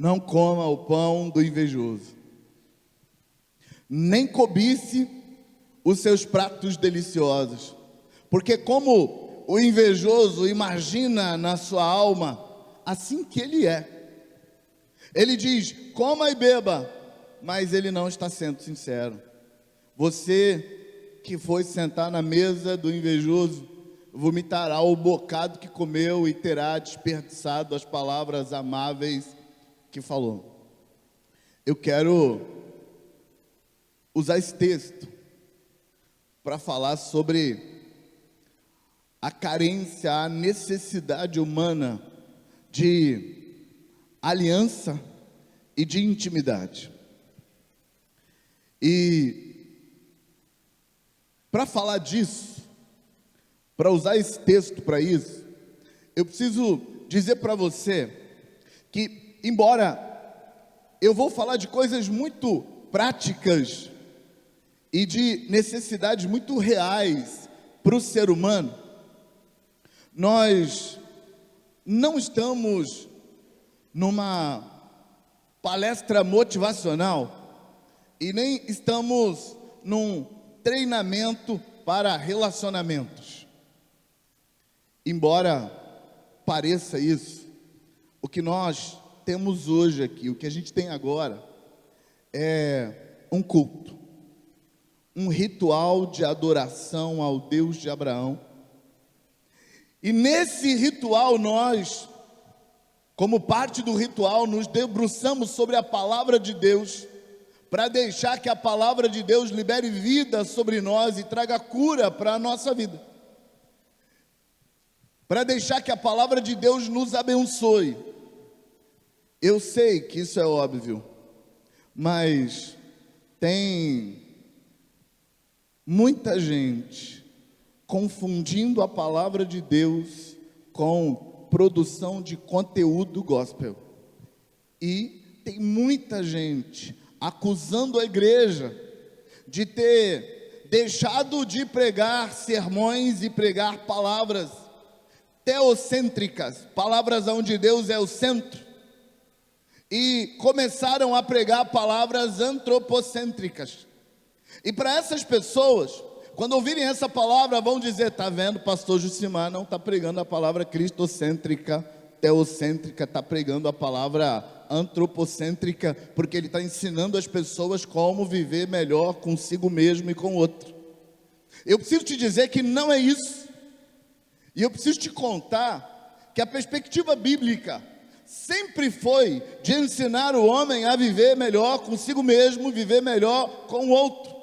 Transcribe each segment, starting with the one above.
Não coma o pão do invejoso, nem cobice os seus pratos deliciosos, porque como o invejoso imagina na sua alma, assim que ele é. Ele diz: coma e beba, mas ele não está sendo sincero. Você que foi sentar na mesa do invejoso, vomitará o bocado que comeu e terá desperdiçado as palavras amáveis que falou. Eu quero usar esse texto para falar sobre a carência, a necessidade humana de aliança e de intimidade. E para falar disso, para usar esse texto para isso, eu preciso dizer para você que, embora eu vou falar de coisas muito práticas e de necessidades muito reais para o ser humano, nós não estamos numa palestra motivacional e nem estamos num treinamento para relacionamentos. Embora pareça isso, o que nós temos hoje aqui, o que a gente tem agora, é um culto, um ritual de adoração ao Deus de Abraão. E nesse ritual nós, como parte do ritual, nos debruçamos sobre a palavra de Deus, para deixar que a palavra de Deus libere vida sobre nós e traga cura para a nossa vida, para deixar que a palavra de Deus nos abençoe. Eu sei que isso é óbvio, mas tem muita gente confundindo a palavra de Deus com produção de conteúdo gospel. E tem muita gente acusando a igreja de ter deixado de pregar sermões e pregar palavras teocêntricas, palavras onde Deus é o centro, e começaram a pregar palavras antropocêntricas. E para essas pessoas, quando ouvirem essa palavra, vão dizer: está vendo, pastor Jucimar não está pregando a palavra cristocêntrica, teocêntrica, está pregando a palavra antropocêntrica, porque ele está ensinando as pessoas como viver melhor consigo mesmo e com o outro. Eu preciso te dizer que não é isso. E eu preciso te contar que a perspectiva bíblica sempre foi de ensinar o homem a viver melhor consigo mesmo, viver melhor com o outro.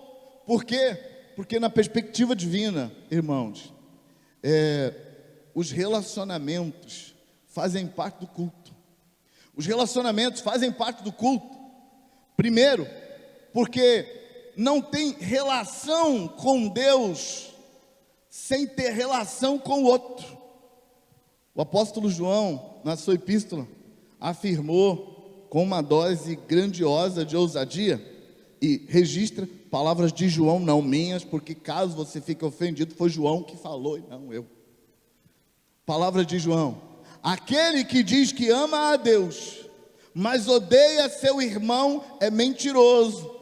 Por quê? Porque na perspectiva divina, irmãos, os relacionamentos fazem parte do culto. Os relacionamentos fazem parte do culto. Primeiro, porque não tem relação com Deus sem ter relação com o outro. O apóstolo João, na sua epístola, afirmou com uma dose grandiosa de ousadia, e registra palavras de João, não minhas, porque caso você fique ofendido, foi João que falou e não eu. Palavras de João: aquele que diz que ama a Deus, mas odeia seu irmão, é mentiroso.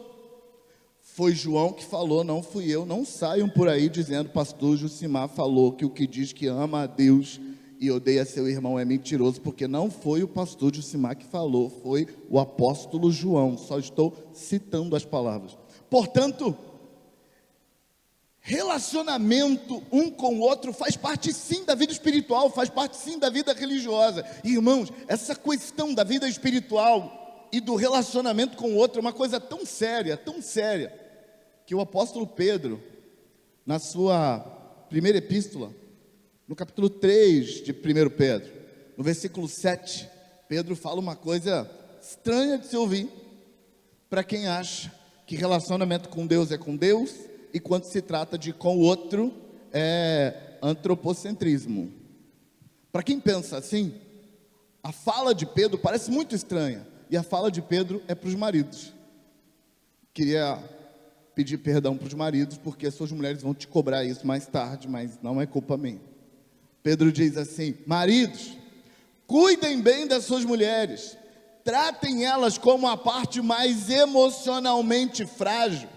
Foi João que falou, não fui eu. Não saiam por aí dizendo: pastor Jucimar falou que o que diz que ama a Deus e odeia seu irmão é mentiroso, porque não foi o pastor Jucimar que falou, foi o apóstolo João. Só estou citando as palavras. Portanto, relacionamento um com o outro faz parte sim da vida espiritual, faz parte sim da vida religiosa. E, irmãos, essa questão da vida espiritual e do relacionamento com o outro é uma coisa tão séria, que o apóstolo Pedro, na sua primeira epístola, no capítulo 3 de 1 Pedro, no versículo 7, Pedro fala uma coisa estranha de se ouvir para quem acha que relacionamento com Deus é com Deus, e quando se trata de com o outro é antropocentrismo. Para quem pensa assim, a fala de Pedro parece muito estranha, e a fala de Pedro é para os maridos. Queria pedir perdão para os maridos, porque as suas mulheres vão te cobrar isso mais tarde, mas não é culpa minha. Pedro diz assim: maridos, cuidem bem das suas mulheres, tratem elas como a parte mais emocionalmente frágil,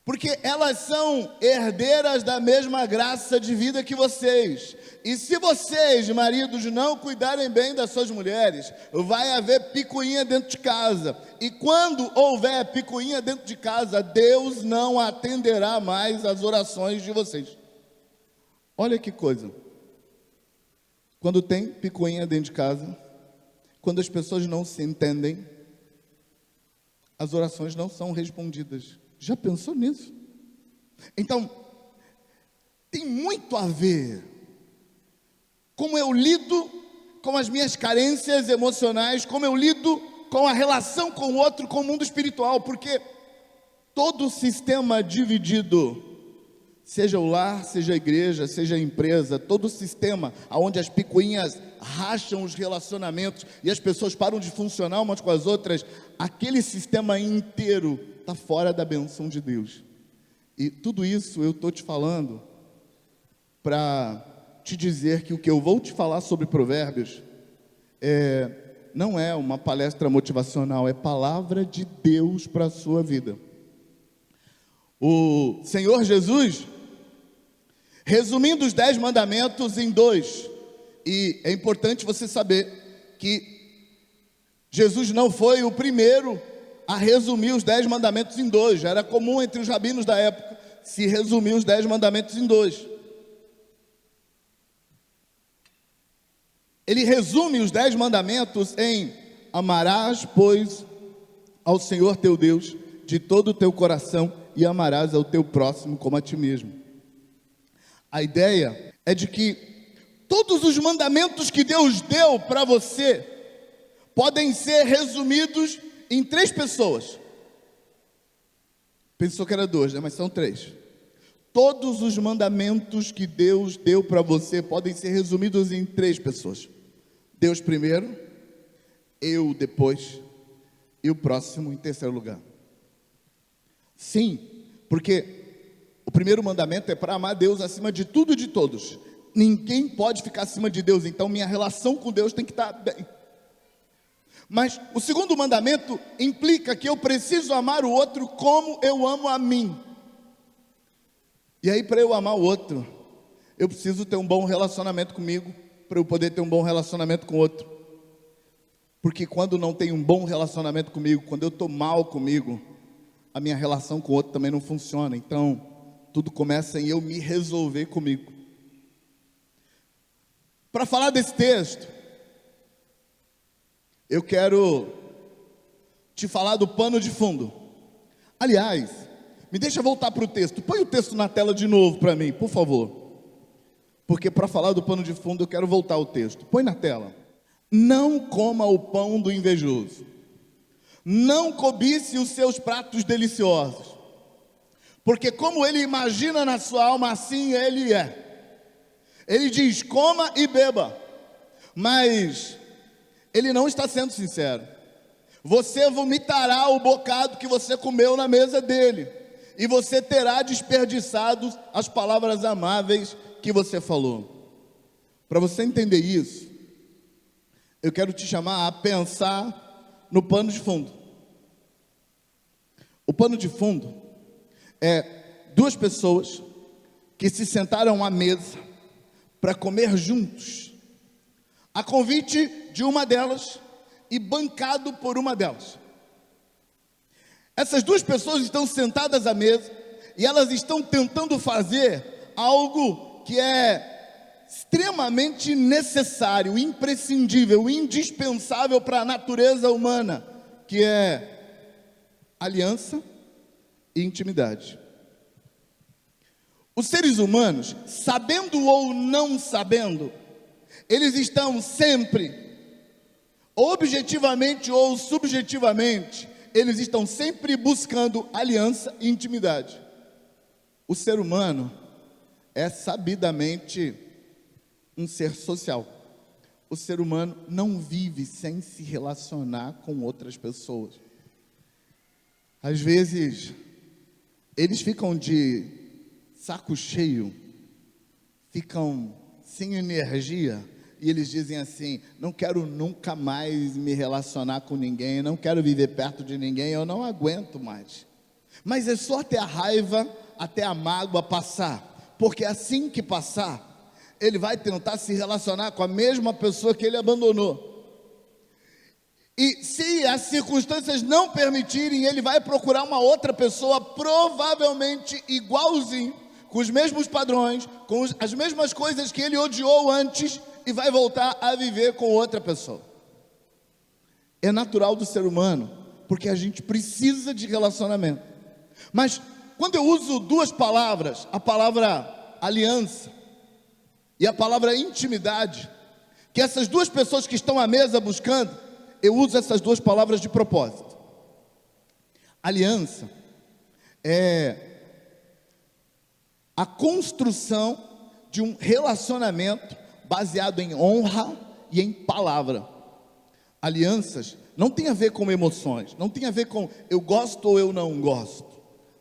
porque elas são herdeiras da mesma graça de vida que vocês. E se vocês, maridos, não cuidarem bem das suas mulheres, vai haver picuinha dentro de casa. E quando houver picuinha dentro de casa, Deus não atenderá mais às orações de vocês. Olha que coisa. Quando tem picuinha dentro de casa, quando as pessoas não se entendem, as orações não são respondidas. Já pensou nisso? Então, tem muito a ver como eu lido com as minhas carências emocionais, como eu lido com a relação com o outro, com o mundo espiritual, porque todo sistema dividido, seja o lar, seja a igreja, seja a empresa, todo sistema onde as picuinhas racham os relacionamentos e as pessoas param de funcionar umas com as outras, aquele sistema inteiro está fora da benção de Deus. E tudo isso eu estou te falando para te dizer que o que eu vou te falar sobre Provérbios não é uma palestra motivacional, é palavra de Deus para a sua vida. O Senhor Jesus, resumindo os 10 mandamentos em 2, e é importante você saber que Jesus não foi o primeiro a resumir os 10 mandamentos em 2, já era comum entre os rabinos da época se resumir os 10 mandamentos em 2. Ele resume os 10 mandamentos em: amarás, pois, ao Senhor teu Deus de todo o teu coração e amarás ao teu próximo como a ti mesmo. A ideia é de que todos os mandamentos que Deus deu para você podem ser resumidos em 3 pessoas. Pensou que era 2, né? Mas são 3. Todos os mandamentos que Deus deu para você podem ser resumidos em 3 pessoas. Deus primeiro, eu depois e o próximo em terceiro lugar. Sim, porque o primeiro mandamento é para amar Deus acima de tudo e de todos. Ninguém pode ficar acima de Deus, então minha relação com Deus tem que estar bem. Mas o segundo mandamento implica que eu preciso amar o outro como eu amo a mim. E aí, para eu amar o outro, eu preciso ter um bom relacionamento comigo, para eu poder ter um bom relacionamento com o outro. Porque quando não tem um bom relacionamento comigo, quando eu estou mal comigo, a minha relação com o outro também não funciona. Então, tudo começa em eu me resolver comigo. Para falar desse texto, eu quero te falar do pano de fundo. Aliás, me deixa voltar para o texto. Põe o texto na tela de novo para mim, por favor. Porque para falar do pano de fundo eu quero voltar ao texto. Põe na tela. Não coma o pão do invejoso. Não cobice os seus pratos deliciosos. Porque como ele imagina na sua alma, assim ele é. Ele diz, coma e beba. Mas ele não está sendo sincero. Você vomitará o bocado que você comeu na mesa dele. E você terá desperdiçado as palavras amáveis que você falou. Para você entender isso, eu quero te chamar a pensar no pano de fundo. O pano de fundo é 2 pessoas que se sentaram à mesa para comer juntos, a convite de uma delas e bancado por uma delas. Essas 2 pessoas estão sentadas à mesa e elas estão tentando fazer algo que é extremamente necessário, imprescindível, indispensável para a natureza humana, que é aliança e intimidade. Os seres humanos, sabendo ou não sabendo, eles estão sempre, objetivamente ou subjetivamente, eles estão sempre buscando aliança e intimidade. O ser humano é sabidamente um ser social. O ser humano não vive sem se relacionar com outras pessoas. Às vezes, eles ficam de saco cheio, ficam sem energia, e eles dizem assim: não quero nunca mais me relacionar com ninguém, não quero viver perto de ninguém, eu não aguento mais. Mas é só até a raiva, até a mágoa passar, porque assim que passar, ele vai tentar se relacionar com a mesma pessoa que ele abandonou. E se as circunstâncias não permitirem, ele vai procurar uma outra pessoa, provavelmente igualzinho, com os mesmos padrões, com as mesmas coisas que ele odiou antes, e vai voltar a viver com outra pessoa. É natural do ser humano, porque a gente precisa de relacionamento. Mas quando eu uso duas palavras, a palavra aliança e a palavra intimidade, que essas duas pessoas que estão à mesa buscando, eu uso essas duas palavras de propósito. Aliança é a construção de um relacionamento baseado em honra e em palavra. Alianças não tem a ver com emoções, não tem a ver com eu gosto ou eu não gosto.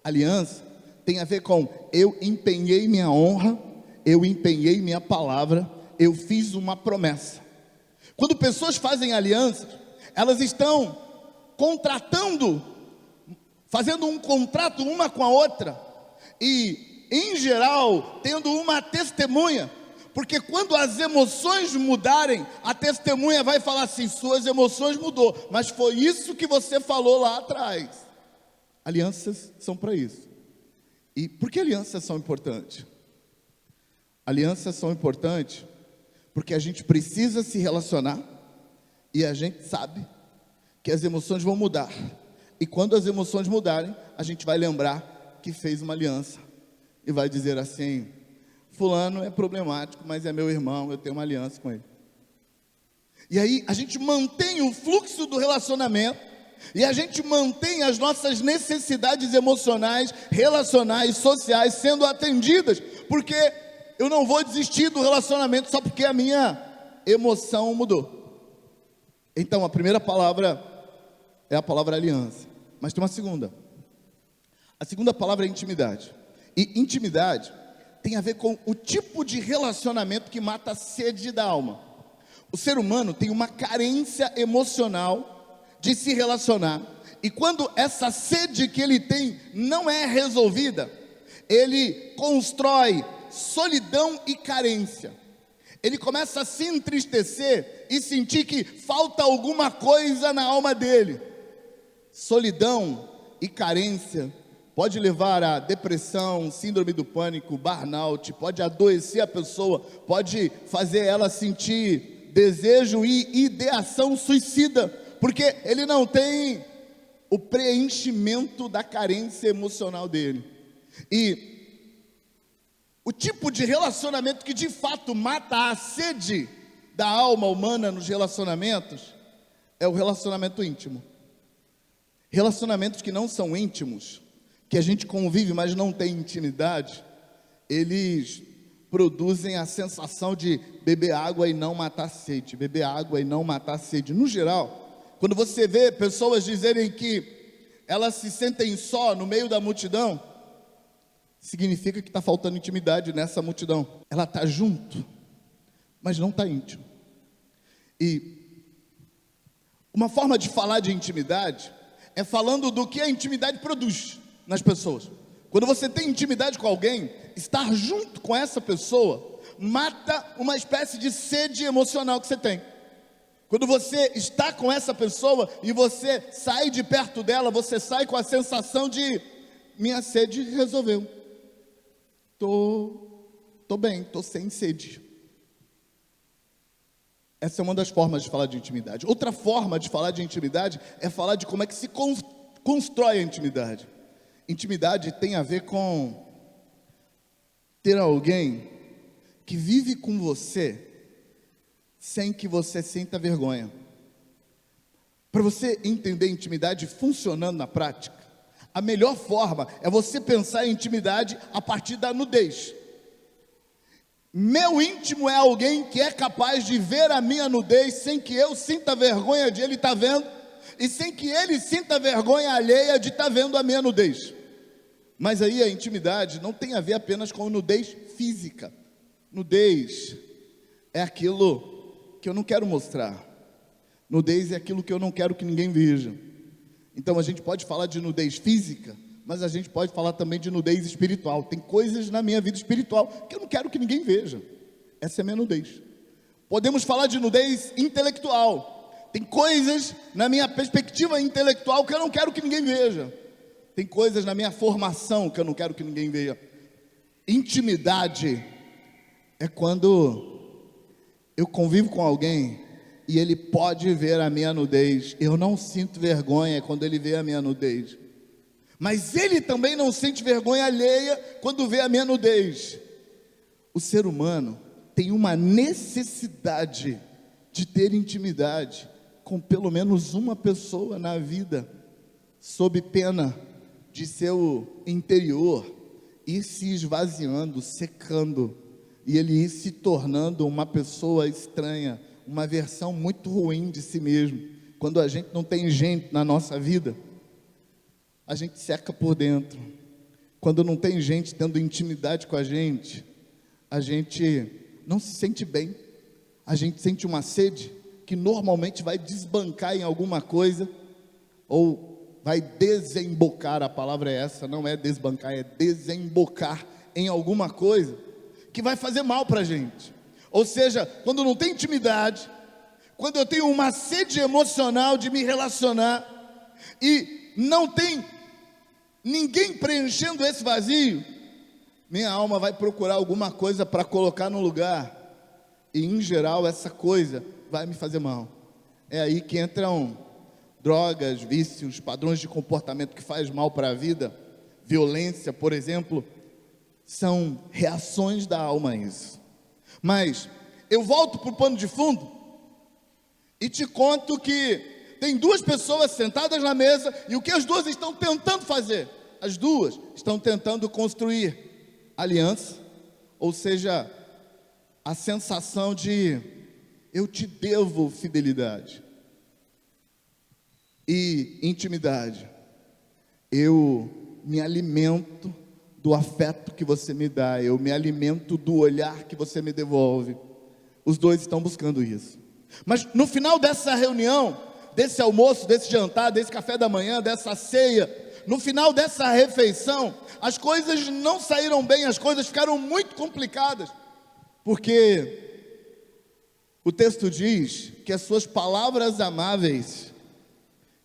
Aliança tem a ver com eu empenhei minha honra, eu empenhei minha palavra, eu fiz uma promessa. Quando pessoas fazem alianças, elas estão contratando, fazendo um contrato uma com a outra, e em geral tendo uma testemunha, porque quando as emoções mudarem, a testemunha vai falar assim: suas emoções mudou, mas foi isso que você falou lá atrás. Alianças são para isso. E por que alianças são importantes? Alianças são importantes porque a gente precisa se relacionar, e a gente sabe que as emoções vão mudar, e quando as emoções mudarem, a gente vai lembrar que fez uma aliança, e vai dizer assim: fulano é problemático, mas é meu irmão, eu tenho uma aliança com ele. E aí a gente mantém o fluxo do relacionamento, e a gente mantém as nossas necessidades emocionais, relacionais, sociais sendo atendidas, porque eu não vou desistir do relacionamento só porque a minha emoção mudou. Então a primeira palavra é a palavra aliança, mas tem uma segunda. A segunda palavra é intimidade. E intimidade tem a ver com o tipo de relacionamento que mata a sede da alma. O ser humano tem uma carência emocional de se relacionar, e quando essa sede que ele tem não é resolvida, ele constrói solidão e carência. Ele começa a se entristecer e sentir que falta alguma coisa na alma dele. Solidão e carência pode levar a depressão, síndrome do pânico, burnout, pode adoecer a pessoa, pode fazer ela sentir desejo e ideação suicida, porque ele não tem o preenchimento da carência emocional dele. E o tipo de relacionamento que de fato mata a sede da alma humana nos relacionamentos é o relacionamento íntimo. Relacionamentos que não são íntimos, que a gente convive, mas não tem intimidade, eles produzem a sensação de beber água e não matar sede, beber água e não matar sede. No geral, quando você vê pessoas dizerem que elas se sentem só no meio da multidão, significa que está faltando intimidade nessa multidão. Ela está junto, mas não está íntimo. E uma forma de falar de intimidade é falando do que a intimidade produz nas pessoas. Quando você tem intimidade com alguém, estar junto com essa pessoa mata uma espécie de sede emocional que você tem. Quando você está com essa pessoa e você sai de perto dela, você sai com a sensação de: minha sede resolveu. Tô bem, tô sem sede. Essa é uma das formas de falar de intimidade. Outra forma de falar de intimidade é falar de como é que se constrói a intimidade. Intimidade tem a ver com ter alguém que vive com você sem que você sinta vergonha. Para você entender intimidade funcionando na prática, a melhor forma é você pensar em intimidade a partir da nudez. Meu íntimo é alguém que é capaz de ver a minha nudez sem que eu sinta vergonha de ele estar vendo, e sem que ele sinta vergonha alheia de estar vendo a minha nudez. Mas aí a intimidade não tem a ver apenas com nudez física. Nudez é aquilo que eu não quero mostrar. Nudez é aquilo que eu não quero que ninguém veja. Então a gente pode falar de nudez física, mas a gente pode falar também de nudez espiritual. Tem coisas na minha vida espiritual que eu não quero que ninguém veja. Essa é a minha nudez. Podemos falar de nudez intelectual. Tem coisas na minha perspectiva intelectual que eu não quero que ninguém veja. Tem coisas na minha formação que eu não quero que ninguém veja. Intimidade é quando eu convivo com alguém e ele pode ver a minha nudez. Eu não sinto vergonha quando ele vê a minha nudez. Mas ele também não sente vergonha alheia quando vê a minha nudez. O ser humano tem uma necessidade de ter intimidade com pelo menos uma pessoa na vida, sob pena de seu interior ir se esvaziando, secando, e ele ir se tornando uma pessoa estranha, uma versão muito ruim de si mesmo. Quando a gente não tem gente na nossa vida, a gente seca por dentro. Quando não tem gente tendo intimidade com a gente não se sente bem. A gente sente uma sede que normalmente vai desbancar em alguma coisa, ou vai desembocar, a palavra é essa, não é desbancar, é desembocar em alguma coisa, que vai fazer mal para a gente. Ou seja, quando não tem intimidade, quando eu tenho uma sede emocional de me relacionar, e não tem ninguém preenchendo esse vazio, minha alma vai procurar alguma coisa para colocar no lugar, e em geral essa coisa vai me fazer mal. É aí que entram drogas, vícios, padrões de comportamento que faz mal para a vida. Violência, por exemplo, são reações da alma a isso. Mas eu volto para o pano de fundo e te conto que tem duas pessoas sentadas na mesa, e o que as duas estão tentando fazer? As duas estão tentando construir aliança, ou seja, a sensação de eu te devo fidelidade e intimidade. Eu me alimento do afeto que você me dá, eu me alimento do olhar que você me devolve. Os dois estão buscando isso. Mas no final dessa reunião, desse almoço, desse jantar, desse café da manhã, dessa ceia, no final dessa refeição, as coisas não saíram bem, as coisas ficaram muito complicadas, porque o texto diz que as suas palavras amáveis,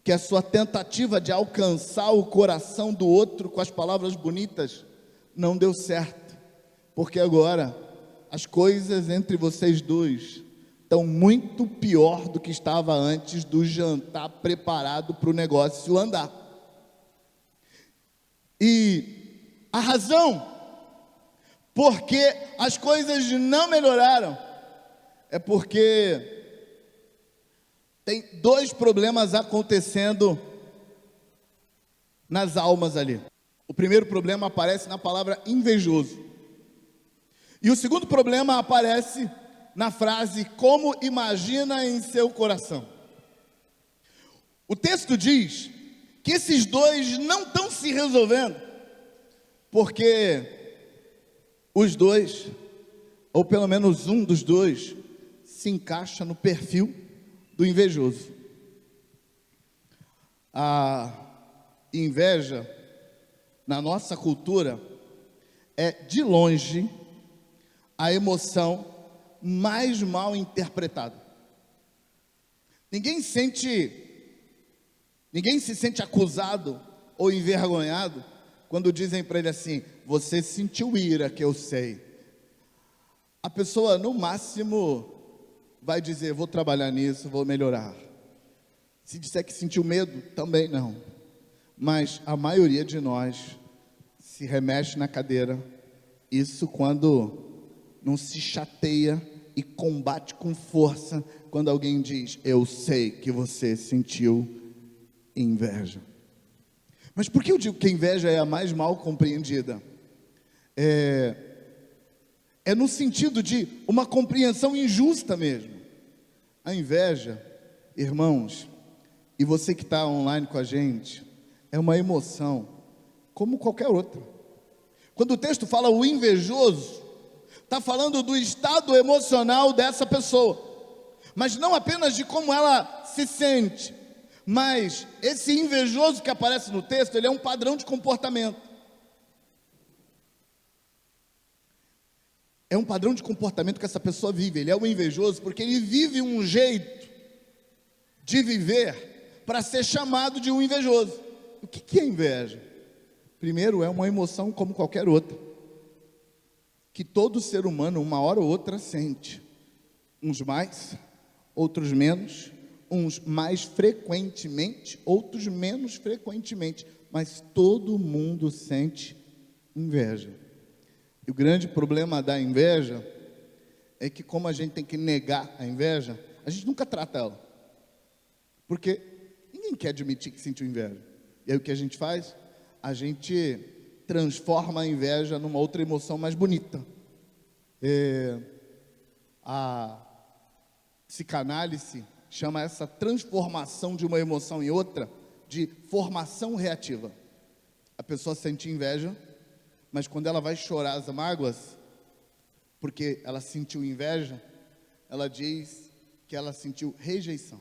que a sua tentativa de alcançar o coração do outro com as palavras bonitas, não deu certo, porque agora as coisas entre vocês dois estão muito pior do que estava antes do jantar preparado para o negócio andar. E a razão porque as coisas não melhoraram é porque tem dois problemas acontecendo nas almas ali. O primeiro problema aparece na palavra invejoso. E o segundo problema aparece na frase como imagina em seu coração. O texto diz que esses dois não estão se resolvendo, porque os dois, ou pelo menos um dos dois, se encaixa no perfil do invejoso. A inveja, na nossa cultura, é de longe a emoção mais mal interpretada. Ninguém se sente acusado ou envergonhado quando dizem para ele assim: você sentiu ira, que eu sei. A pessoa no máximo vai dizer: vou trabalhar nisso, vou melhorar. Se disser que sentiu medo, também não. Mas a maioria de nós se remexe na cadeira, isso quando não se chateia e combate com força quando alguém diz: eu sei que você sentiu inveja. Mas por que eu digo que a inveja é a mais mal compreendida? É no sentido de uma compreensão injusta mesmo. A inveja, irmãos, e você que está online com a gente, é uma emoção como qualquer outra. Quando o texto fala o invejoso, está falando do estado emocional dessa pessoa. mas não apenas de como ela se sente, mas esse invejoso que aparece no texto, ele é um padrão de comportamento. É um padrão de comportamento que essa pessoa vive. Ele é um invejoso porque ele vive um jeito de viver para ser chamado de um invejoso. O que é inveja? Primeiro, é uma emoção como qualquer outra, que todo ser humano, uma hora ou outra, sente. Uns mais, outros menos, uns mais frequentemente, outros menos frequentemente, mas todo mundo sente inveja. E o grande problema da inveja é que, como a gente tem que negar a inveja, a gente nunca trata ela, porque ninguém quer admitir que sentiu inveja. E aí o que a gente faz? A gente transforma a inveja numa outra emoção mais bonita. A psicanálise chama essa transformação de uma emoção em outra de formação reativa. A pessoa sente inveja, mas quando ela vai chorar as mágoas, porque ela sentiu inveja, ela diz que ela sentiu rejeição.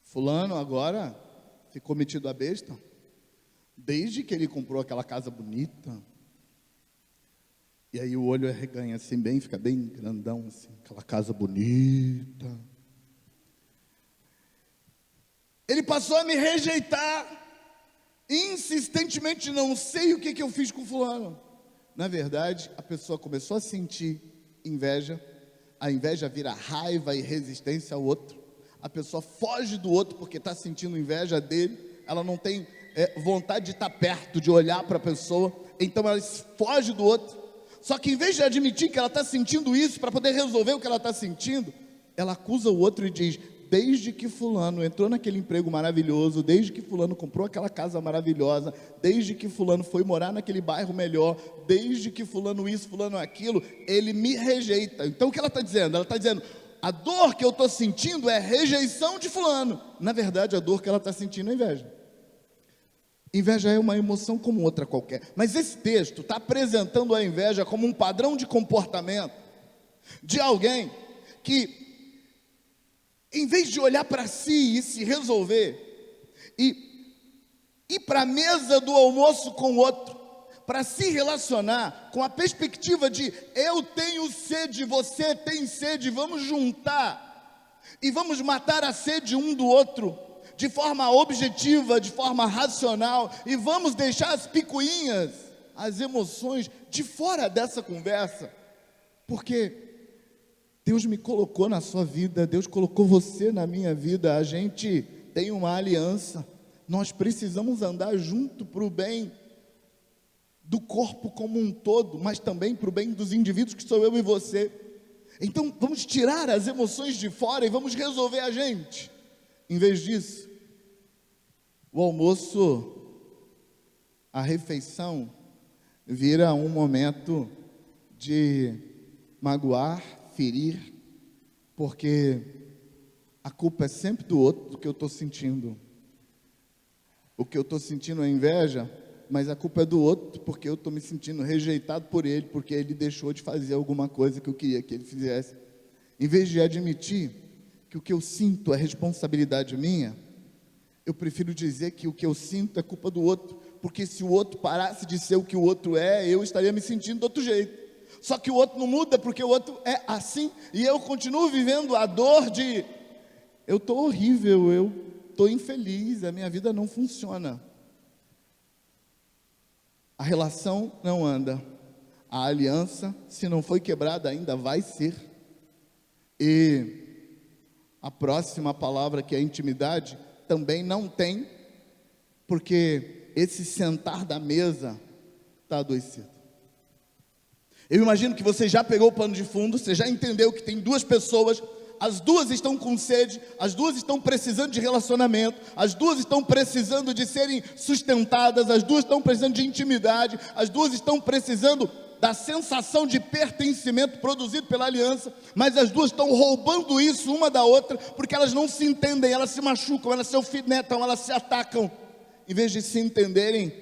Fulano agora ficou metido a besta, desde que ele comprou aquela casa bonita. E aí o olho arreganha assim bem, fica bem grandão assim, aquela casa bonita. Ele passou a me rejeitar insistentemente, não sei o que eu fiz com fulano. Na verdade, a pessoa começou a sentir inveja, a inveja vira raiva e resistência ao outro. A pessoa foge do outro porque está sentindo inveja dele, ela não tem vontade de estar perto, de olhar para a pessoa, então ela foge do outro. Só que em vez de admitir que ela está sentindo isso, para poder resolver o que ela está sentindo, ela acusa o outro e diz: desde que fulano entrou naquele emprego maravilhoso, desde que fulano comprou aquela casa maravilhosa, desde que fulano foi morar naquele bairro melhor, desde que fulano isso, fulano aquilo, ele me rejeita. Então o que ela está dizendo? Ela está dizendo: a dor que eu estou sentindo é rejeição de fulano. Na verdade, a dor que ela está sentindo é inveja. Inveja é uma emoção como outra qualquer. Mas esse texto está apresentando a inveja como um padrão de comportamento de alguém que, em vez de olhar para si e se resolver, e ir para a mesa do almoço com o outro, para se relacionar com a perspectiva de eu tenho sede, você tem sede, vamos juntar e vamos matar a sede um do outro, de forma objetiva, de forma racional, e vamos deixar as picuinhas, as emoções de fora dessa conversa, porque Deus me colocou na sua vida, Deus colocou você na minha vida, a gente tem uma aliança, nós precisamos andar junto para o bem do corpo como um todo, mas também para o bem dos indivíduos que sou eu e você. Então vamos tirar as emoções de fora e vamos resolver a gente. Em vez disso, o almoço, a refeição, vira um momento de magoar, ferir, porque a culpa é sempre do outro, do que eu estou sentindo. O que eu estou sentindo é inveja, mas a culpa é do outro, porque eu estou me sentindo rejeitado por ele, porque ele deixou de fazer alguma coisa que eu queria que ele fizesse. Em vez de admitir que o que eu sinto é responsabilidade minha, eu prefiro dizer que o que eu sinto é culpa do outro, porque se o outro parasse de ser o que o outro é, eu estaria me sentindo de outro jeito. Só que o outro não muda, porque o outro é assim, e eu continuo vivendo a dor de eu estou horrível, eu estou infeliz, a minha vida não funciona. A relação não anda, a aliança, se não foi quebrada ainda, vai ser. E a próxima palavra, que é intimidade, também não tem, porque esse sentar da mesa está adoecido. Eu imagino que você já pegou o pano de fundo, você já entendeu que tem duas pessoas, as duas estão com sede, as duas estão precisando de relacionamento, as duas estão precisando de serem sustentadas, as duas estão precisando de intimidade, as duas estão precisando da sensação de pertencimento produzido pela aliança, mas as duas estão roubando isso uma da outra, porque elas não se entendem, elas se machucam, elas se alfinetam, elas se atacam, em vez de se entenderem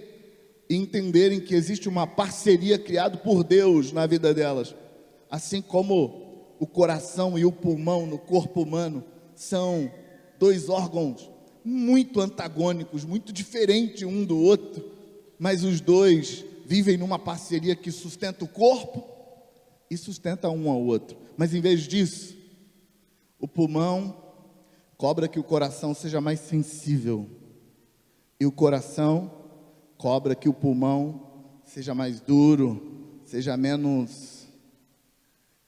e entenderem que existe uma parceria criada por Deus na vida delas, assim como o coração e o pulmão no corpo humano são dois órgãos muito antagônicos, muito diferentes um do outro, mas os dois vivem numa parceria que sustenta o corpo e sustenta um ao outro. Mas em vez disso, o pulmão cobra que o coração seja mais sensível, e o coração cobra que o pulmão seja mais duro, seja menos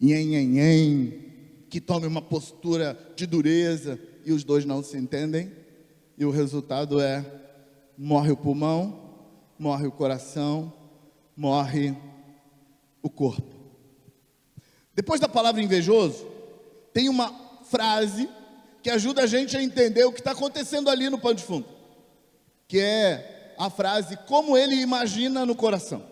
nhen, que tome uma postura de dureza, e os dois não se entendem, e o resultado é: morre o pulmão, morre o coração, morre o corpo. Depois da palavra invejoso, tem uma frase que ajuda a gente a entender o que está acontecendo ali no pano de fundo, que é a frase: como ele imagina no coração.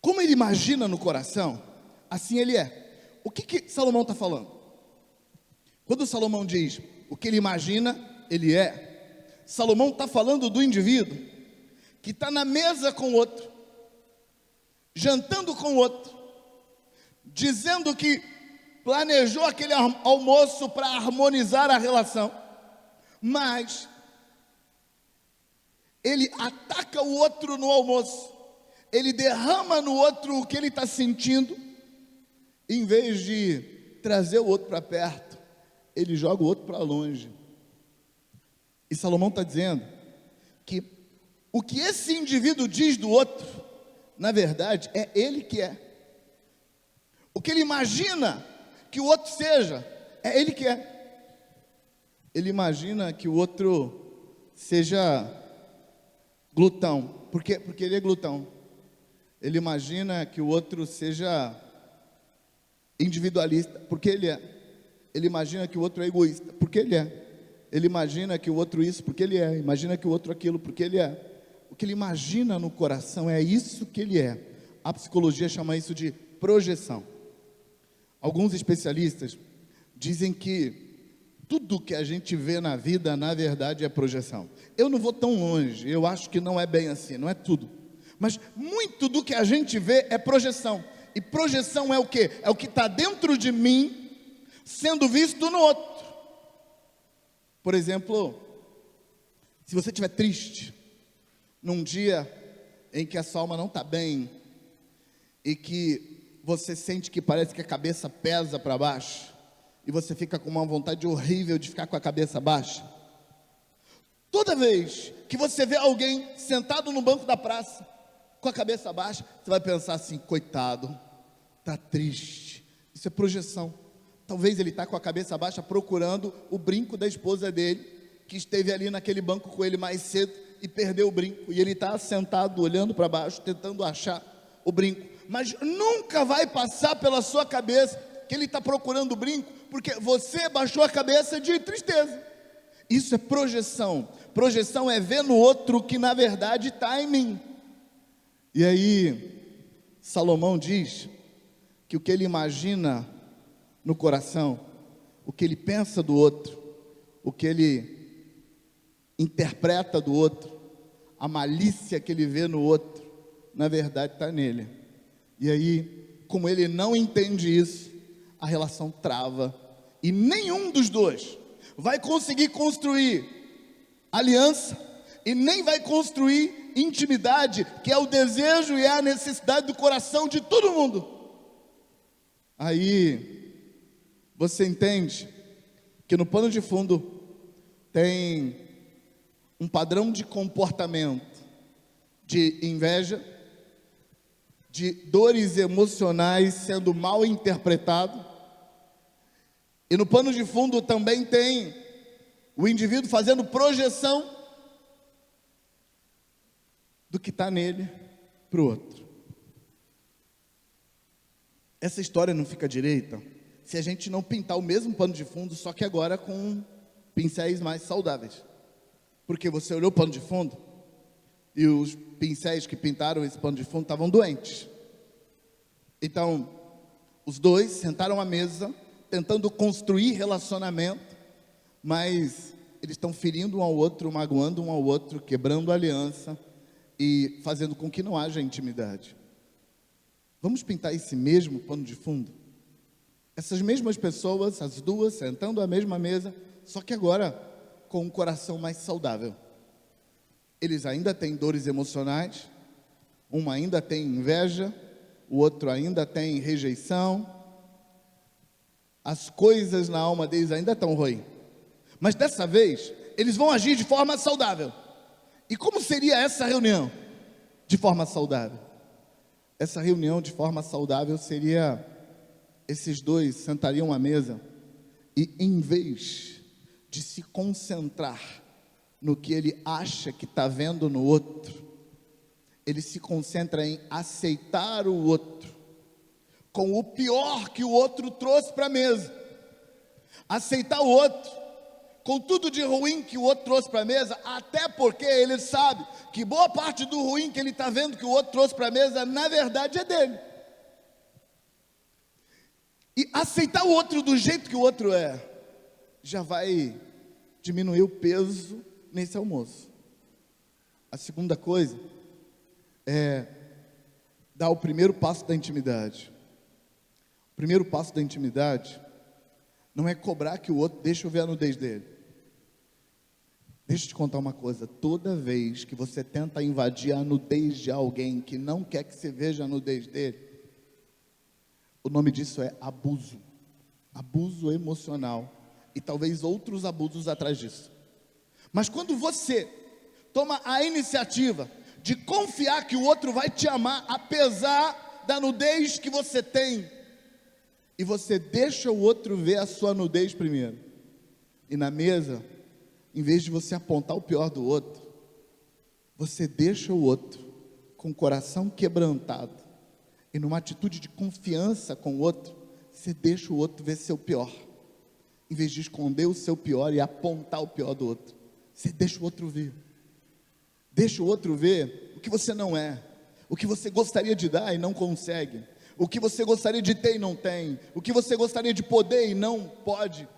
Como ele imagina no coração, assim ele é. O que Salomão está falando? Quando Salomão diz o que ele imagina, ele é, Salomão está falando do indivíduo que está na mesa com o outro, jantando com o outro, dizendo que planejou aquele almoço para harmonizar a relação, mas ele ataca o outro no almoço, ele derrama no outro o que ele está sentindo, em vez de trazer o outro para perto, ele joga o outro para longe. E Salomão está dizendo que o que esse indivíduo diz do outro, na verdade, é ele que é. O que ele imagina que o outro seja, é ele que é. Ele imagina que o outro seja glutão. Por quê? Porque ele é glutão. Ele imagina que o outro seja individualista, porque ele é. Ele imagina que o outro é egoísta, porque ele é. Ele imagina que o outro isso, porque ele é. Imagina que o outro aquilo, porque ele é. O que ele imagina no coração é isso que ele é. A psicologia chama isso de projeção. Alguns especialistas dizem que tudo que a gente vê na vida, na verdade, é projeção. Eu não vou tão longe, eu acho que não é bem assim, não é tudo. Mas muito do que a gente vê é projeção. E projeção é o quê? É o que está dentro de mim, sendo visto no outro. Por exemplo, se você estiver triste, num dia em que a sua alma não está bem, e que você sente que parece que a cabeça pesa para baixo, e você fica com uma vontade horrível de ficar com a cabeça baixa, toda vez que você vê alguém sentado no banco da praça, com a cabeça baixa, você vai pensar assim: coitado, está triste. Isso é projeção. Talvez ele está com a cabeça baixa procurando o brinco da esposa dele, que esteve ali naquele banco com ele mais cedo e perdeu o brinco, e ele está sentado olhando para baixo, tentando achar o brinco, mas nunca vai passar pela sua cabeça que ele está procurando o brinco, porque você baixou a cabeça de tristeza. Isso é projeção. Projeção é ver no outro o que na verdade está em mim. E aí Salomão diz que o que ele imagina no coração, o que ele pensa do outro, o que ele interpreta do outro, a malícia que ele vê no outro, na verdade está nele. E aí, como ele não entende isso, a relação trava, e nenhum dos dois vai conseguir construir aliança, e nem vai construir intimidade, que é o desejo e é a necessidade do coração de todo mundo. Aí você entende que no pano de fundo tem um padrão de comportamento, de inveja, de dores emocionais sendo mal interpretado, e no pano de fundo também tem o indivíduo fazendo projeção do que está nele para o outro. Essa história não fica direita se a gente não pintar o mesmo pano de fundo, só que agora com pincéis mais saudáveis. Porque você olhou o pano de fundo e os pincéis que pintaram esse pano de fundo estavam doentes. Então, os dois sentaram à mesa, tentando construir relacionamento, mas eles estão ferindo um ao outro, magoando um ao outro, quebrando a aliança e fazendo com que não haja intimidade. Vamos pintar esse mesmo pano de fundo? Essas mesmas pessoas, as duas, sentando à mesma mesa, só que agora com um coração mais saudável. Eles ainda têm dores emocionais, um ainda tem inveja, o outro ainda tem rejeição, as coisas na alma deles ainda estão ruins. Mas dessa vez, eles vão agir de forma saudável. E como seria essa reunião de forma saudável? Essa reunião de forma saudável seria: esses dois sentariam à mesa e, em vez de se concentrar no que ele acha que está vendo no outro, ele se concentra em aceitar o outro com o pior que o outro trouxe para a mesa. Aceitar o outro com tudo de ruim que o outro trouxe para a mesa, até porque ele sabe que boa parte do ruim que ele está vendo que o outro trouxe para a mesa, na verdade é dele. E aceitar o outro do jeito que o outro é, já vai diminuir o peso nesse almoço. A segunda coisa é dar o primeiro passo da intimidade. O primeiro passo da intimidade não é cobrar que o outro deixe eu ver a nudez dele. Deixa eu te contar uma coisa: toda vez que você tenta invadir a nudez de alguém que não quer que você veja a nudez dele, o nome disso é abuso. Abuso emocional. E talvez outros abusos atrás disso. Mas quando você toma a iniciativa de confiar que o outro vai te amar, apesar da nudez que você tem, e você deixa o outro ver a sua nudez primeiro, e na mesa, em vez de você apontar o pior do outro, você deixa o outro com o coração quebrantado, e numa atitude de confiança com o outro, você deixa o outro ver seu pior, em vez de esconder o seu pior e apontar o pior do outro. Você deixa o outro ver. Deixa o outro ver o que você não é, o que você gostaria de dar e não consegue, o que você gostaria de ter e não tem, o que você gostaria de poder e não pode,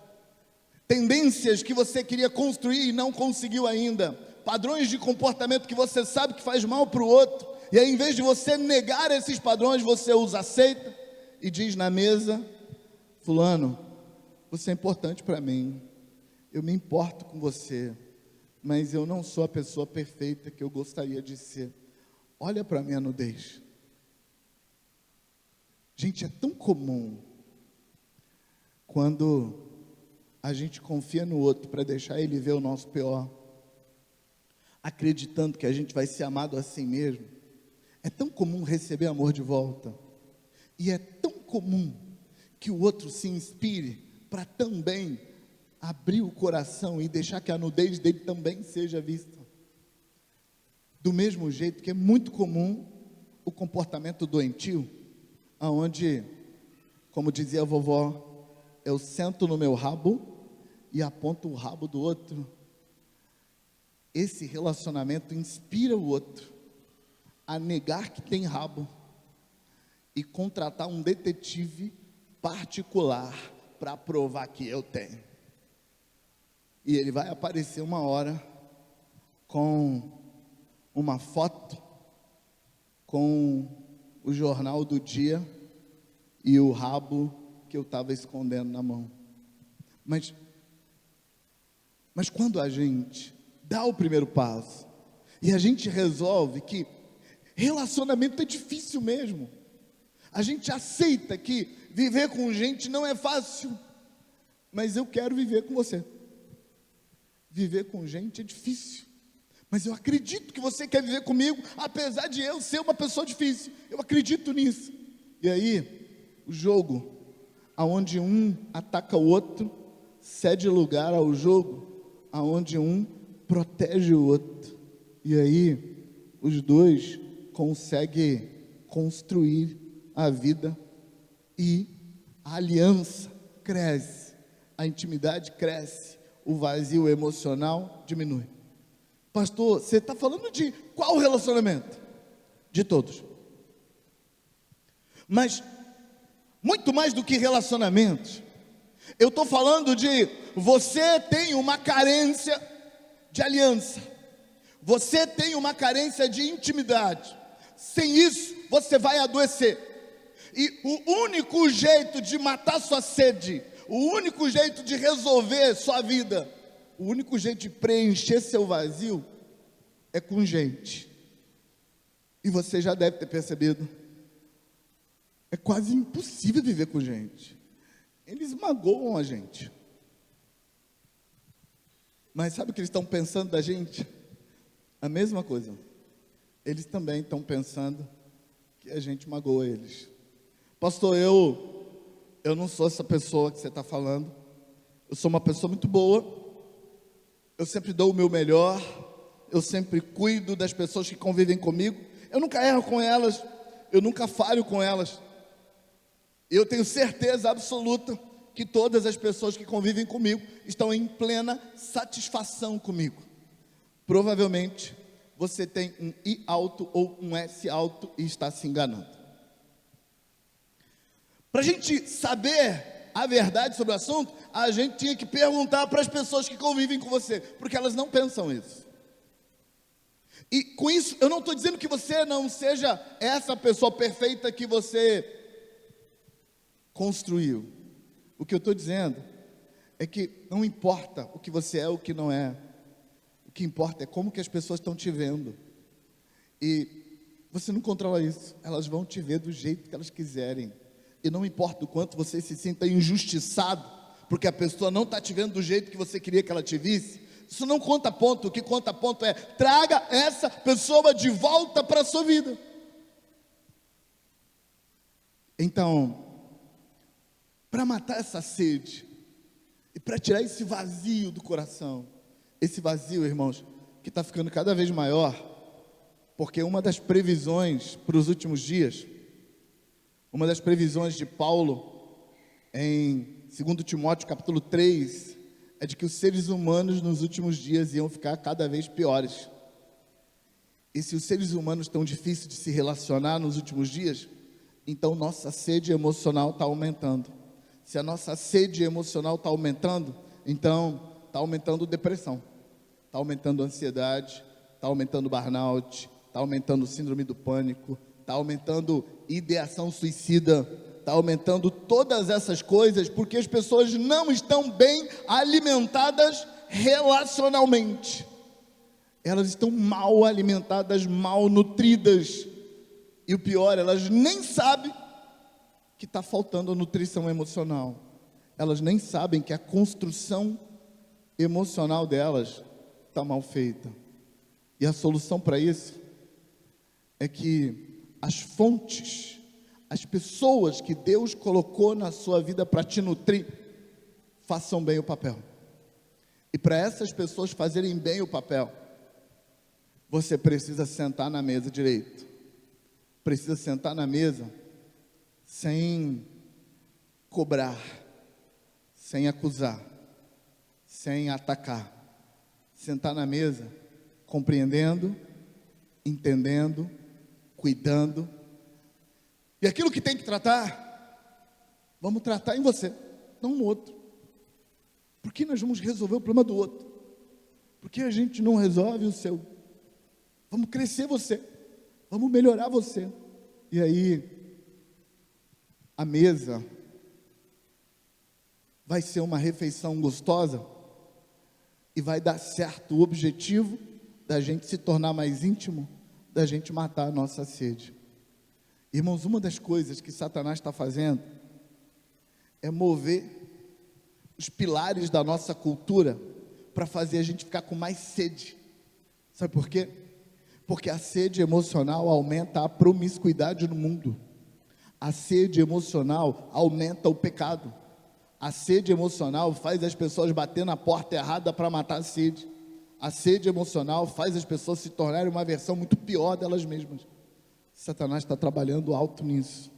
tendências que você queria construir e não conseguiu ainda, padrões de comportamento que você sabe que faz mal para o outro, e aí, em vez de você negar esses padrões, você os aceita e diz na mesa: fulano, você é importante para mim, eu me importo com você, mas eu não sou a pessoa perfeita que eu gostaria de ser. Olha para a minha nudez. Gente, é tão comum quando a gente confia no outro para deixar ele ver o nosso pior, acreditando que a gente vai ser amado assim mesmo. É tão comum receber amor de volta, e é tão comum que o outro se inspire para também abrir o coração e deixar que a nudez dele também seja vista. Do mesmo jeito que é muito comum o comportamento doentio, aonde, como dizia a vovó, eu sento no meu rabo e aponto o rabo do outro. Esse relacionamento inspira o outro a negar que tem rabo e contratar um detetive particular para provar que eu tenho. E ele vai aparecer uma hora com uma foto, com o jornal do dia e o rabo que eu estava escondendo na mão. Mas quando a gente dá o primeiro passo e a gente resolve que relacionamento é difícil mesmo, a gente aceita que viver com gente não é fácil, mas eu quero viver com você. Viver com gente é difícil, mas eu acredito que você quer viver comigo, apesar de eu ser uma pessoa difícil. Eu acredito nisso. E aí, o jogo, aonde um ataca o outro, cede lugar ao jogo, aonde um protege o outro. E aí, os dois conseguem construir a vida, e a aliança cresce, a intimidade cresce, o vazio emocional diminui. Pastor, você está falando de qual relacionamento? De todos. Mas, muito mais do que relacionamentos, eu estou falando de você tem uma carência de aliança, você tem uma carência de intimidade. Sem isso, você vai adoecer. E o único jeito de matar sua sede, o único jeito de resolver sua vida, o único jeito de preencher seu vazio é com gente. E você já deve ter percebido, é quase impossível viver com gente. Eles magoam a gente. Mas sabe o que eles estão pensando da gente? A mesma coisa. Eles também estão pensando que a gente magoa eles. Pastor, eu não sou essa pessoa que você está falando. Eu sou uma pessoa muito boa. Eu sempre dou o meu melhor. Eu sempre cuido das pessoas que convivem comigo. Eu nunca erro com elas. Eu nunca falho com elas. Eu tenho certeza absoluta que todas as pessoas que convivem comigo estão em plena satisfação comigo. Provavelmente você tem um I alto ou um S alto e está se enganando. Para a gente saber a verdade sobre o assunto, a gente tinha que perguntar para as pessoas que convivem com você, porque elas não pensam isso. E com isso, eu não estou dizendo que você não seja essa pessoa perfeita que você construiu. O que eu estou dizendo é que não importa o que você é ou o que não é. O que importa é como que as pessoas estão te vendo. E você não controla isso. Elas vão te ver do jeito que elas quiserem. E não importa o quanto você se sinta injustiçado, porque a pessoa não está te vendo do jeito que você queria que ela te visse. Isso não conta ponto. O que conta ponto é: traga essa pessoa de volta para a sua vida. Então, para matar essa sede e para tirar esse vazio do coração, esse vazio, irmãos, que está ficando cada vez maior, porque uma das previsões para os últimos dias, uma das previsões de Paulo em 2 Timóteo capítulo 3, é de que os seres humanos nos últimos dias iam ficar cada vez piores. E se os seres humanos estão difíceis de se relacionar nos últimos dias, então nossa sede emocional está aumentando. Se a nossa sede emocional está aumentando, então está aumentando depressão, está aumentando ansiedade, está aumentando burnout, está aumentando síndrome do pânico, está aumentando ideação suicida, está aumentando todas essas coisas, porque as pessoas não estão bem alimentadas relacionalmente. Elas estão mal alimentadas, mal nutridas. E o pior, elas nem sabem que está faltando a nutrição emocional. Elas nem sabem que a construção emocional delas está mal feita. E a solução para isso é que as fontes, as pessoas que Deus colocou na sua vida para te nutrir, façam bem o papel. E para essas pessoas fazerem bem o papel, você precisa sentar na mesa direito. Precisa sentar na mesa sem cobrar, sem acusar, sem atacar. Sentar na mesa compreendendo, entendendo, cuidando. E aquilo que tem que tratar, vamos tratar em você, não no outro. Por que nós vamos resolver o problema do outro? Por que a gente não resolve o seu? Vamos crescer você, vamos melhorar você. E aí, a mesa vai ser uma refeição gostosa e vai dar certo o objetivo da gente se tornar mais íntimo, da gente matar a nossa sede. Irmãos, uma das coisas que Satanás está fazendo é mover os pilares da nossa cultura para fazer a gente ficar com mais sede. Sabe por quê? Porque a sede emocional aumenta a promiscuidade no mundo. A sede emocional aumenta o pecado. A sede emocional faz as pessoas bater na porta errada para matar a sede. A sede emocional faz as pessoas se tornarem uma versão muito pior delas mesmas. Satanás está trabalhando alto nisso.